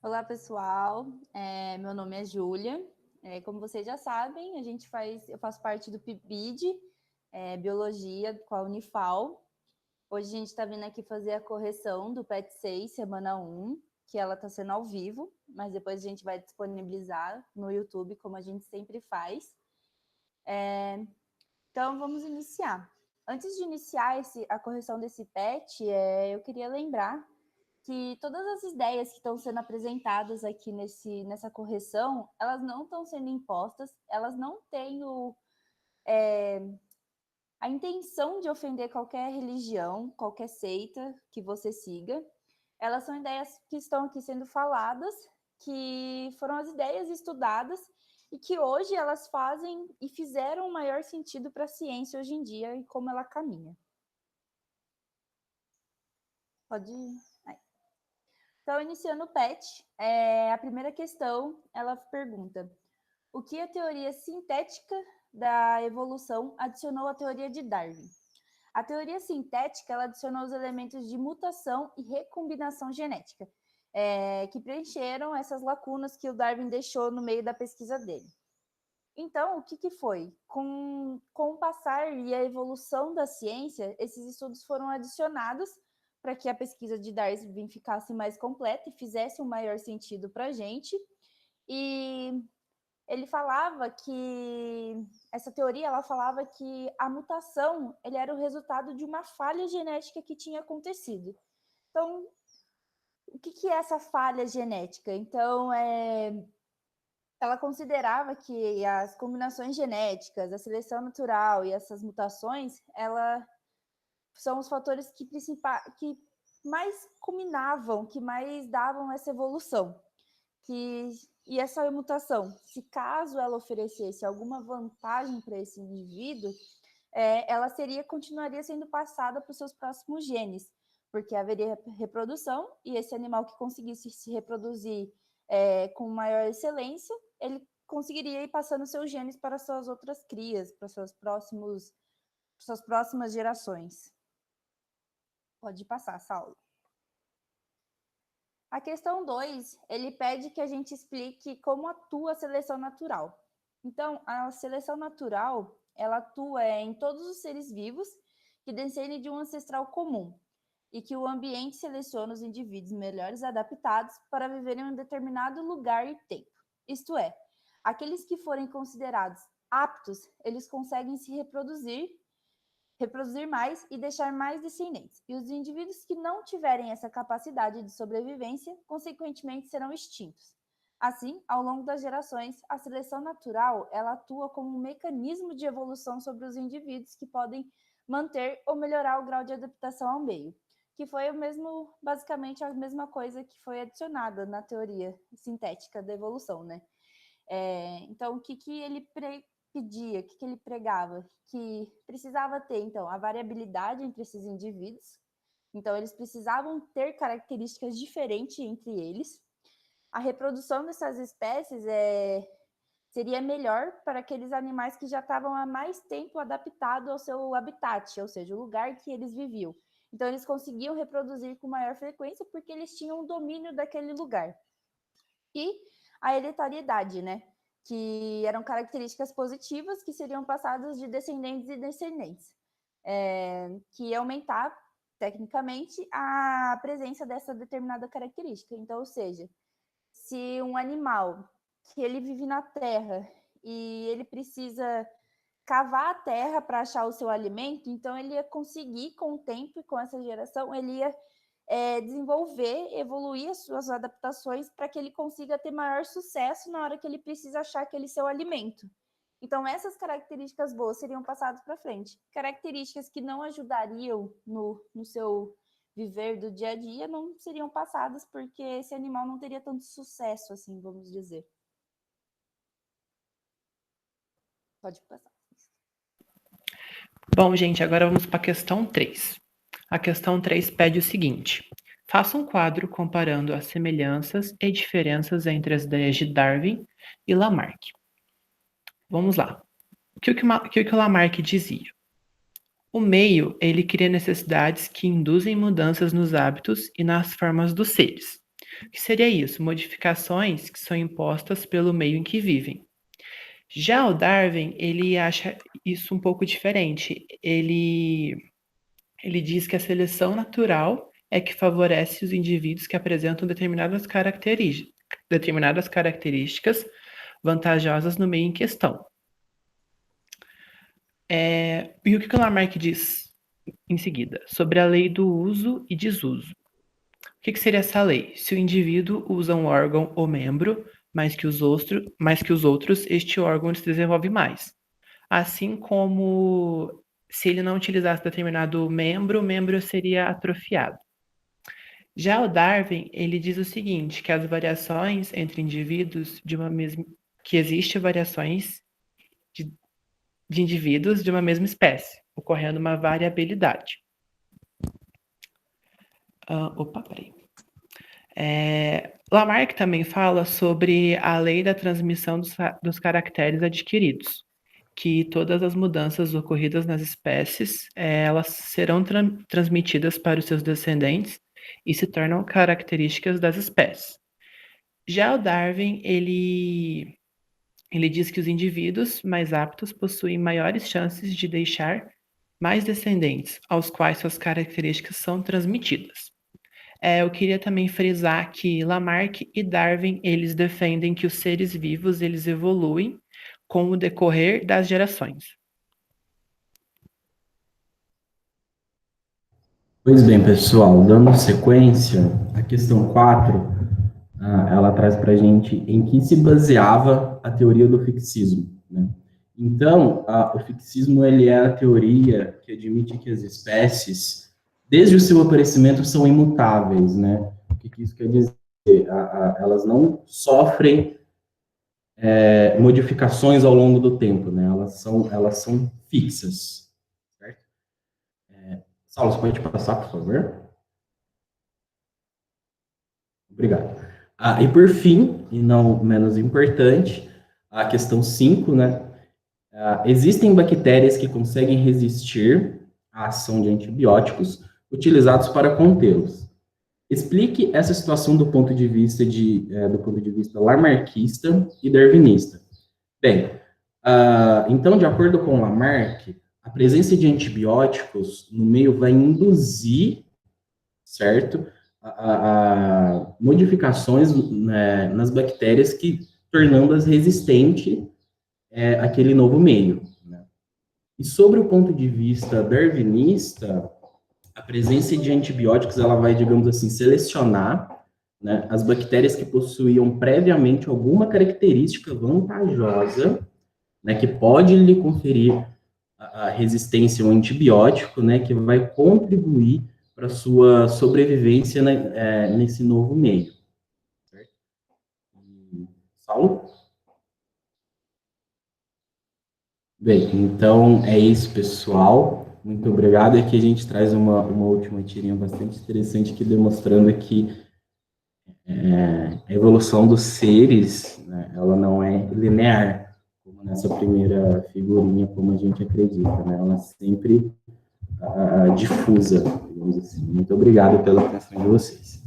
Olá, pessoal. Meu nome é Júlia. Como vocês já sabem, eu faço parte do PIBID, Biologia, com a Unifal. Hoje a gente está vindo aqui fazer a correção do PET 6, semana 1, que ela está sendo ao vivo, mas depois a gente vai disponibilizar no YouTube, como a gente sempre faz. Então, vamos iniciar. Antes de iniciar a correção desse PET, eu queria lembrar que todas as ideias que estão sendo apresentadas aqui nessa correção, elas não estão sendo impostas, elas não têm a intenção de ofender qualquer religião, qualquer seita que você siga. Elas são ideias que estão aqui sendo faladas, que foram as ideias estudadas e que hoje elas fazem e fizeram maior sentido para a ciência hoje em dia e como ela caminha. Pode ir. Então, iniciando o PET, a primeira questão, ela pergunta: o que a teoria sintética da evolução adicionou à teoria de Darwin? A teoria sintética, ela adicionou os elementos de mutação e recombinação genética, que preencheram essas lacunas que o Darwin deixou no meio da pesquisa dele. Então, o que foi? Com o passar e a evolução da ciência, esses estudos foram adicionados para que a pesquisa de Darwin ficasse mais completa e fizesse um maior sentido para a gente. E ele falava que essa teoria, ela falava que a mutação, ele era o resultado de uma falha genética que tinha acontecido. Então, o que é essa falha genética? Então, ela considerava que as combinações genéticas, a seleção natural e essas mutações, ela são os fatores que mais culminavam, que mais davam essa evolução. E essa mutação, se caso ela oferecesse alguma vantagem para esse indivíduo, ela continuaria sendo passada para os seus próximos genes, porque haveria reprodução e esse animal que conseguisse se reproduzir com maior excelência, ele conseguiria ir passando seus genes para suas outras crias, para suas próximas gerações. Pode passar, Saulo. A questão 2, ele pede que a gente explique como atua a seleção natural. Então, a seleção natural, ela atua em todos os seres vivos que descendem de um ancestral comum e que o ambiente seleciona os indivíduos melhores adaptados para viver em um determinado lugar e tempo. Isto é, aqueles que forem considerados aptos, eles conseguem se reproduzir mais e deixar mais descendentes. E os indivíduos que não tiverem essa capacidade de sobrevivência, consequentemente, serão extintos. Assim, ao longo das gerações, a seleção natural, ela atua como um mecanismo de evolução sobre os indivíduos que podem manter ou melhorar o grau de adaptação ao meio, que foi basicamente a mesma coisa que foi adicionada na teoria sintética da evolução, né? Então, o que ele pedia, o que ele pregava? Que precisava ter, então, a variabilidade entre esses indivíduos. Então, eles precisavam ter características diferentes entre eles. A reprodução dessas espécies seria melhor para aqueles animais que já estavam há mais tempo adaptados ao seu habitat, ou seja, o lugar que eles viviam. Então, eles conseguiam reproduzir com maior frequência porque eles tinham o domínio daquele lugar. E a hereditariedade, né? Que eram características positivas que seriam passadas de descendentes e descendentes, que ia aumentar, tecnicamente, a presença dessa determinada característica. Então, ou seja, se um animal que ele vive na terra e ele precisa cavar a terra para achar o seu alimento, então ele ia conseguir, com o tempo e com essa geração, ele ia desenvolver, evoluir as suas adaptações para que ele consiga ter maior sucesso na hora que ele precisa achar aquele seu alimento. Então, essas características boas seriam passadas para frente. Características que não ajudariam no seu viver do dia a dia não seriam passadas porque esse animal não teria tanto sucesso, assim, vamos dizer. Pode passar. Bom, gente, agora vamos para a questão 3. A questão 3 pede o seguinte: faça um quadro comparando as semelhanças e diferenças entre as ideias de Darwin e Lamarck. Vamos lá. O que o Lamarck dizia? O meio, ele cria necessidades que induzem mudanças nos hábitos e nas formas dos seres. O que seria isso? Modificações que são impostas pelo meio em que vivem. Já o Darwin, ele acha isso um pouco diferente. Ele diz que a seleção natural é que favorece os indivíduos que apresentam determinadas características vantajosas no meio em questão. E o que o Lamarck diz em seguida? Sobre a lei do uso e desuso. O que seria essa lei? Se o indivíduo usa um órgão ou membro mais que os outros, este órgão se desenvolve mais. Assim como se ele não utilizasse determinado membro, o membro seria atrofiado. Já o Darwin, ele diz o seguinte, que as variações entre indivíduos que existem variações de indivíduos de uma mesma espécie, ocorrendo uma variabilidade. Peraí. Lamarck também fala sobre a lei da transmissão dos caracteres adquiridos, que todas as mudanças ocorridas nas espécies, elas serão transmitidas para os seus descendentes e se tornam características das espécies. Já o Darwin, ele diz que os indivíduos mais aptos possuem maiores chances de deixar mais descendentes, aos quais suas características são transmitidas. Eu queria também frisar que Lamarck e Darwin, eles defendem que os seres vivos, eles evoluem com o decorrer das gerações. Pois bem, pessoal, dando sequência, a questão 4, ela traz para a gente em que se baseava a teoria do fixismo, né? Então, o fixismo ele é a teoria que admite que as espécies, desde o seu aparecimento, são imutáveis, né? O que isso quer dizer? Elas não sofrem modificações ao longo do tempo, né? Elas são fixas, certo? Saulo, você pode passar, por favor? Obrigado. E por fim, e não menos importante, a questão 5, né? Existem bactérias que conseguem resistir à ação de antibióticos utilizados para contê-los. Explique essa situação do ponto de vista lamarckista e darwinista. Bem, então, de acordo com Lamarck, a presença de antibióticos no meio vai induzir, certo, a modificações, né, nas bactérias tornando-as resistentes àquele novo meio, né? E sobre o ponto de vista darwinista, a presença de antibióticos ela vai, digamos assim, selecionar, né, as bactérias que possuíam previamente alguma característica vantajosa, né, que pode lhe conferir a resistência ao antibiótico, né, que vai contribuir para a sua sobrevivência, né, nesse novo meio. Certo? Saulo? Bem, então é isso, pessoal. Muito obrigado. Aqui a gente traz uma última tirinha bastante interessante aqui, demonstrando que a evolução dos seres, né, ela não é linear, como nessa primeira figurinha, como a gente acredita, né? Ela sempre difusa, digamos assim. Muito obrigado pela atenção de vocês.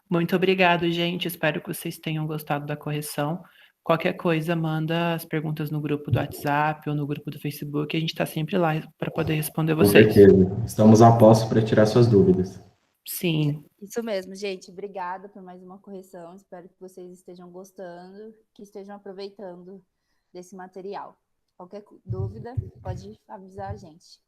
Muito obrigado, gente. Espero que vocês tenham gostado da correção. Qualquer coisa, manda as perguntas no grupo do WhatsApp ou no grupo do Facebook. A gente está sempre lá para poder responder vocês. Com certeza. Estamos a posto para tirar suas dúvidas. Sim. Isso mesmo, gente. Obrigada por mais uma correção. Espero que vocês estejam gostando, que estejam aproveitando desse material. Qualquer dúvida, pode avisar a gente.